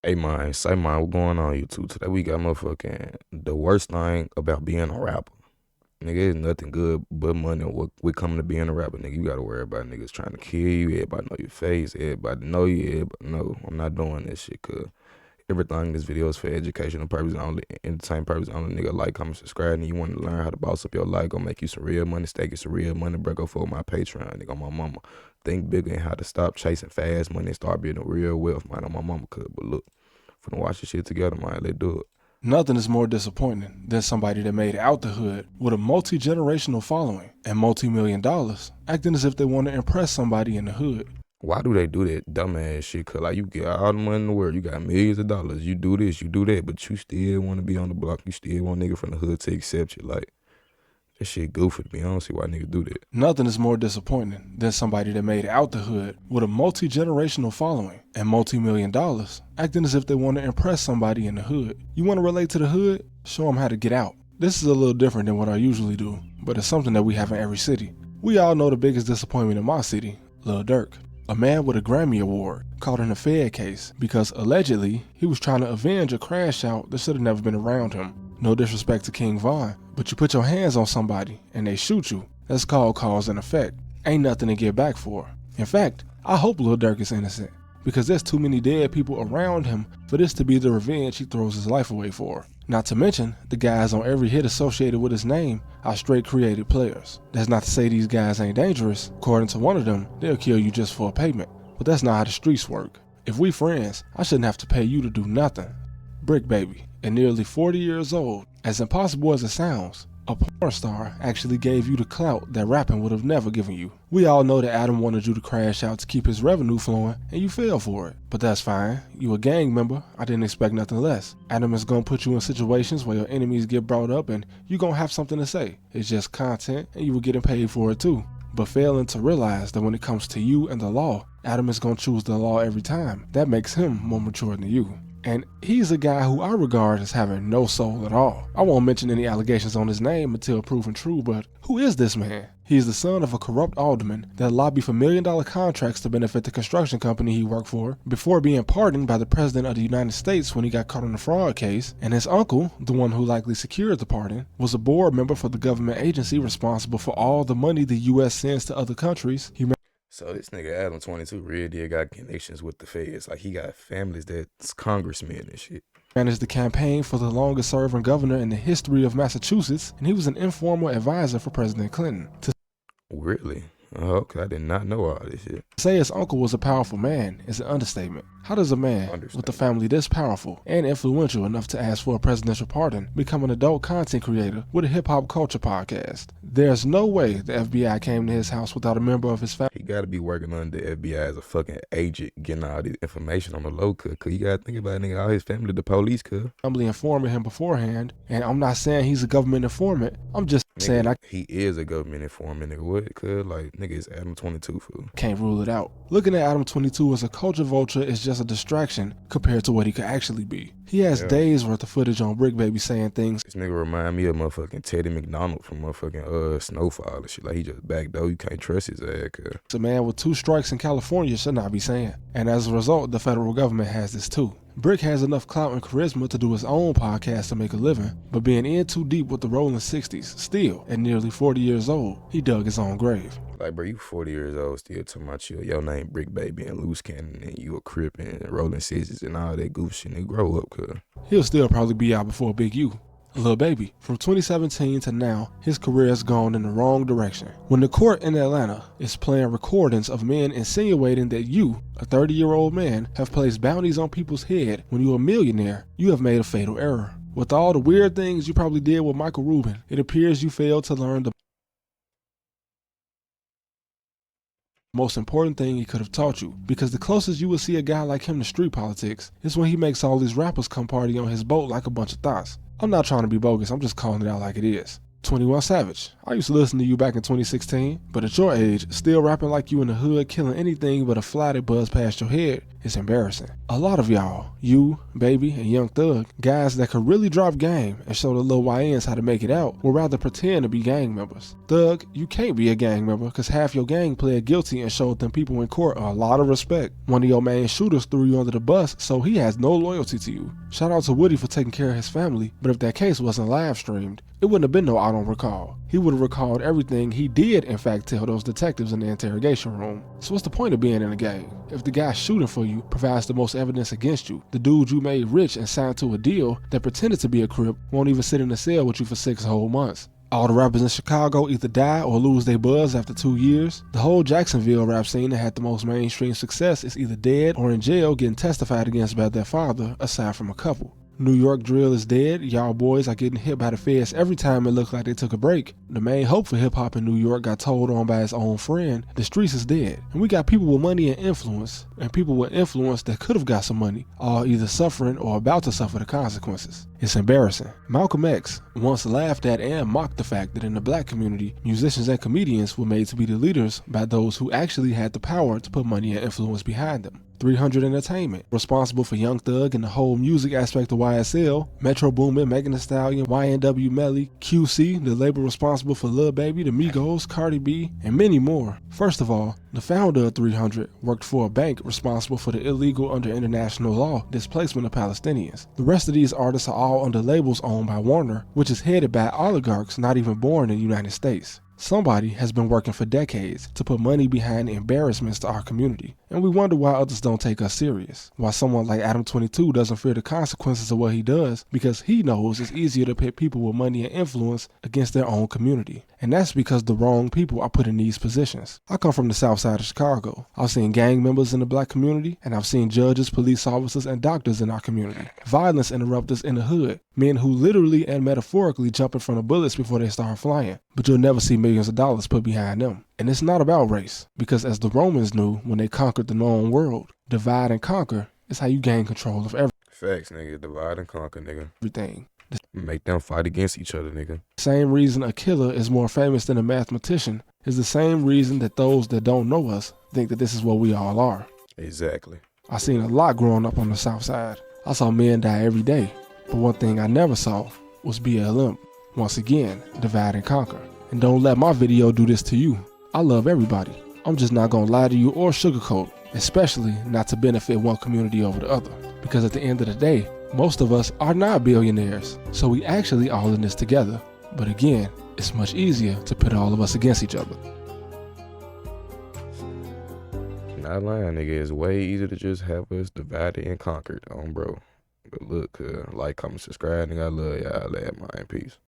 Hey man, say man, what's going on YouTube? Today we got motherfucking the worst thing about being a rapper. Nigga, it's nothing good but money with coming to being a rapper. Nigga, you gotta worry about niggas trying to kill you, everybody know your face, everybody know you, everybody know. I'm not doing this shit, cause everything in this video is for educational purposes only, entertainment purposes only. Nigga, like, comment, subscribe, and you want to learn how to boss up your life, go make you some real money, stake you some real money, bro, go for my Patreon, nigga, on my mama. Think bigger and how to stop chasing fast money and start building real wealth, man, on my mama, cuz. But look, finna watch this shit together, man. Let's do it. Nothing is more disappointing than somebody that made it out the hood with a multi-generational following and multi-million dollars, acting as if they want to impress somebody in the hood. Why do they do that dumbass shit? Cause like you get all the money in the world, you got millions of dollars, you do this, you do that, but you still want to be on the block, you still want nigga from the hood to accept you. Like, that shit goofy to me. I don't see why niggas do that. Nothing is more disappointing than somebody that made it out the hood with a multi-generational following and multi-million dollars, acting as if they want to impress somebody in the hood. You want to relate to the hood? Show them how to get out. This is a little different than what I usually do, but it's something that we have in every city. We all know the biggest disappointment in my city, Lil Durk. A man with a Grammy Award caught in a Fed case because allegedly he was trying to avenge a crash out that should have never been around him. No disrespect to King Von, but you put your hands on somebody and they shoot you. That's called cause and effect. Ain't nothing to get back for. In fact, I hope Lil Durk is innocent because there's too many dead people around him for this to be the revenge he throws his life away for. Not to mention, the guys on every hit associated with his name are straight created players. That's not to say these guys ain't dangerous. According to one of them, they'll kill you just for a payment. But that's not how the streets work. If we friends, I shouldn't have to pay you to do nothing. Brick Baby, at nearly 40 years old, as impossible as it sounds, a porn star actually gave you the clout that rapping would have never given you. We all know that Adam wanted you to crash out to keep his revenue flowing, and you fell for it. But that's fine. You a gang member. I didn't expect nothing less. Adam is gonna put you in situations where your enemies get brought up and you gonna have something to say. It's just content, and you were getting paid for it too. But failing to realize that when it comes to you and the law, Adam is gonna choose the law every time. That makes him more mature than you. And he's a guy who I regard as having no soul at all. I won't mention any allegations on his name until proven true, but who is this man? He's the son of a corrupt alderman that lobbied for million-dollar contracts to benefit the construction company he worked for before being pardoned by the President of the United States when he got caught in a fraud case. And his uncle, the one who likely secured the pardon, was a board member for the government agency responsible for all the money the U.S. sends to other countries. So this nigga Adam 22 really did got connections with the feds. Like, he got families that's congressmen and shit. Managed the campaign for the longest serving governor in the history of Massachusetts, and he was an informal advisor for President Clinton. To Really? Oh, okay, I did not know all this shit. say his uncle was a powerful man is an understatement. How does a man with a family this powerful and influential enough to ask for a presidential pardon become an adult content creator with a hip-hop culture podcast? There's no way the FBI came to his house without a member of his family. He gotta be working under the FBI as a fucking agent, getting all this information on the low, cuz you gotta think about it, nigga, all his family, the police, cuz. Family informing him beforehand, and I'm not saying he's a government informant. I'm just saying he is a government informant, nigga. What, cuz? Like, nigga, it's Adam 22, fool. Can't rule it out. Looking at Adam 22 as a culture vulture is just a distraction compared to what he could actually be. He has days worth of footage on Brick Baby saying things. This nigga remind me of motherfucking Teddy McDonald from motherfucking Snowfall and shit. Like, he just backdoor. You can't trust his ass, cuz. A man with 2 strikes in California should not be saying. And as a result, the federal government has this too. Brick has enough clout and charisma to do his own podcast to make a living, but being in too deep with the rolling 60s, still, at nearly 40 years old, he dug his own grave. Like, bro, you 40 years old, still talking about your name Brick Baby and Loose Cannon and you a Crip and Rolling 60s and all that goof shit. Nigga, grow up, cuz. He'll still probably be out before Big U. Lil Baby, from 2017 to now, his career has gone in the wrong direction. When the court in Atlanta is playing recordings of men insinuating that you, a 30-year-old man, have placed bounties on people's head when you're a millionaire, you have made a fatal error. With all the weird things you probably did with Michael Rubin, it appears you failed to learn the most important thing he could have taught you, because the closest you will see a guy like him to street politics is when he makes all these rappers come party on his boat like a bunch of thoughts. I'm not trying to be bogus, I'm just calling it out like it is. 21 Savage, I used to listen to you back in 2016, but at your age, still rapping like you in the hood, killing anything but a fly that buzzed past your head, It's embarrassing. A lot of y'all, you, Baby, and Young Thug, guys that could really drop game and show the little YNs how to make it out, would rather pretend to be gang members. Thug, you can't be a gang member because half your gang pled guilty and showed them people in court a lot of respect. One of your main shooters threw you under the bus, so he has no loyalty to you. Shout out to Woody for taking care of his family, but if that case wasn't live streamed, it wouldn't have been no I don't recall. He would have recalled everything he did in fact tell those detectives in the interrogation room. So what's the point of being in a gang? If the guy shooting for you provides the most evidence against you, the dude you made rich and signed to a deal that pretended to be a Crip won't even sit in a cell with you for 6 whole months. All the rappers in Chicago either die or lose their buzz after 2 years. The whole Jacksonville rap scene that had the most mainstream success is either dead or in jail getting testified against by their father, aside from a couple. New York drill is dead. Y'all boys are getting hit by the feds every time it looks like they took a break. The main hope for hip hop in New York got told on by his own friend. The streets is dead. And we got people with money and influence, and people with influence that could have got some money, all either suffering or about to suffer the consequences. It's embarrassing. Malcolm X once laughed at and mocked the fact that in the black community, musicians and comedians were made to be the leaders by those who actually had the power to put money and influence behind them. 300 Entertainment, responsible for Young Thug and the whole music aspect of YSL, Metro Boomin, Megan Thee Stallion, YNW Melly, QC, the label responsible for Lil Baby, the Migos, Cardi B, and many more. First of all, the founder of 300 worked for a bank responsible for the illegal under international law displacement of Palestinians. The rest of these artists are all under labels owned by Warner, which is headed by oligarchs not even born in the United States. Somebody has been working for decades to put money behind embarrassments to our community, and we wonder why others don't take us serious. Why someone like Adam 22 doesn't fear the consequences of what he does because he knows it's easier to pit people with money and influence against their own community. And that's because the wrong people are put in these positions. I come from the south side of Chicago. I've seen gang members in the black community, and I've seen judges, police officers, and doctors in our community. Violence interrupters in the hood. Men who literally and metaphorically jump in front of bullets before they start flying. But you'll never see millions of dollars put behind them. And it's not about race, because as the Romans knew when they conquered the known world, divide and conquer is how you gain control of everything. Facts, nigga. Divide and conquer, nigga. Everything. Make them fight against each other, nigga. Same reason a killer is more famous than a mathematician is the same reason that those that don't know us think that this is what we all are. Exactly. I seen a lot growing up on the south side. I saw men die every day, but one thing I never saw was BLM. Once again, divide and conquer. And don't let my video do this to you. I love everybody. I'm just not gonna lie to you or sugarcoat, especially not to benefit one community over the other. Because at the end of the day, most of us are not billionaires, so we actually all in this together. But again, it's much easier to put all of us against each other. Not lying, nigga. It's way easier to just have us divided and conquered, bro. But look, like, comment, subscribe, nigga. I love y'all. Peace.